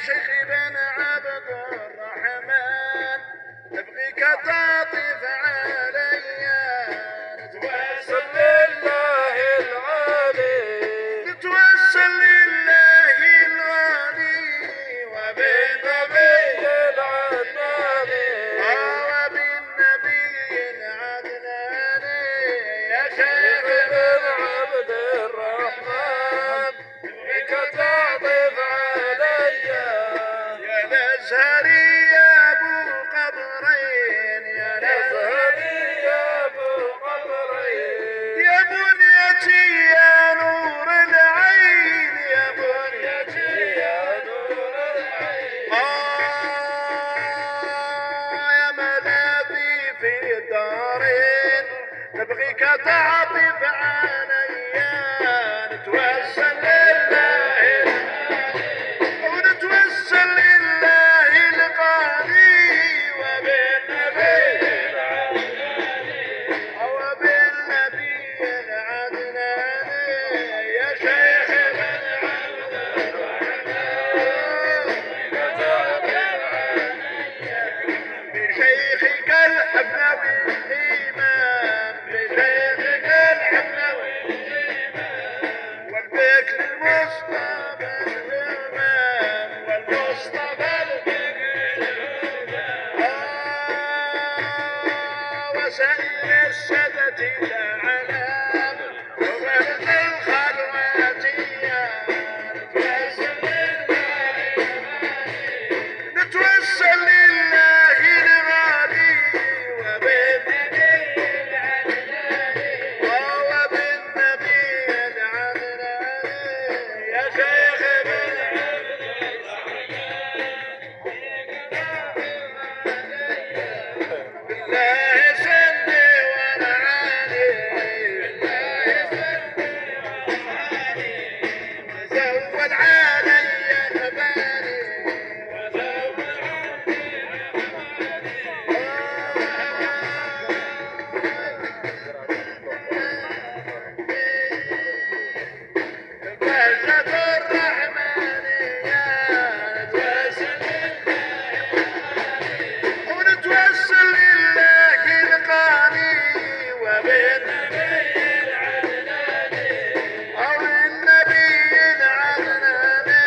شيخي بن عبد الرحمن نبغيك تعطف عليا نتوسل لله العالي نتوسل لله الغالي وبالنبي العدناني وبالنبي العدناني يا شيخ بن عبد الرحمن نبغيك تعطف عليا يا الازهري يا ابو قبرين يا الازهري يا ابو قبرين يا بنيتي يا نور العين يا بنيتي يا نور العين يا ملاذي في الدارين نبغيك تعطف عليا نتوسل لله ونتوسل لله القاضي وبالنبي العدناني وبالنبي العدناني يا شيخ بن عبد الرحمن بشيخك الحفنوي الإمام بشيخك الحفنوي والبكر المصطفى الإمام والمصطفى وسائر السادة الأعلام وبلد الخلواتية نتوسل لله الغالي وبالنبي العدناني وبالنبي العدناني يا شيخ بن عبد بالله سني ونعاني زود علي المباني بهجة الرحمانية ونتوسل لله القاني وبالنبي العدناني أو النبي العدناني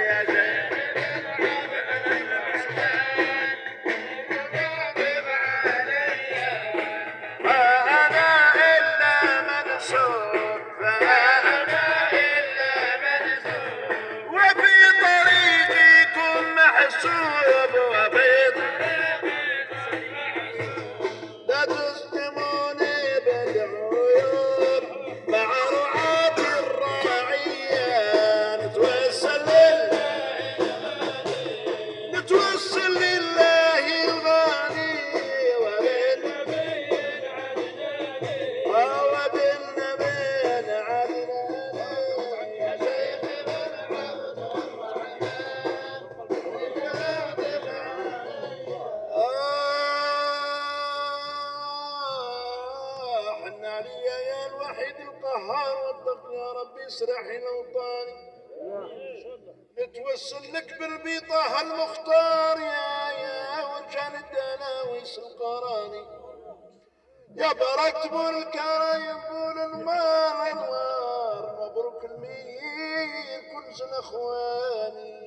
يا شيخ ما أنا إلا منسوب فأنا إلا منسوب وفي طريقكم محسوب وفي لا تظلموني بالعيوب مع رعاة الراعية نتوسل لله الغالي وبالنبي العدناني يا شيخ بن عبد حن عليا يا الوحيد القهار وطق يا ربي اسرح اوطاني نتوسل لك بالبيطه المختار يا وان كان الدناويس القراني يا بركب الكرايم والمال انوار مبروك المين كل سنه اخواني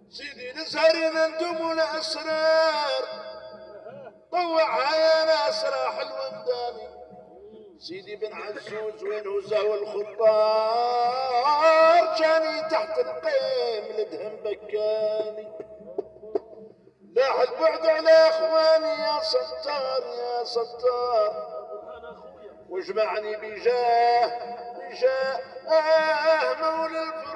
سيدي نزهرنا انتم الاسرار طوعها يا ناس راح الونداني سيدي بن عزوز وين هو زهو الخطار جاني تحت القيم لدهم بكاني لاح البعد على اخواني يا ستار يا ستار واجمعني بجاه مولى الفضل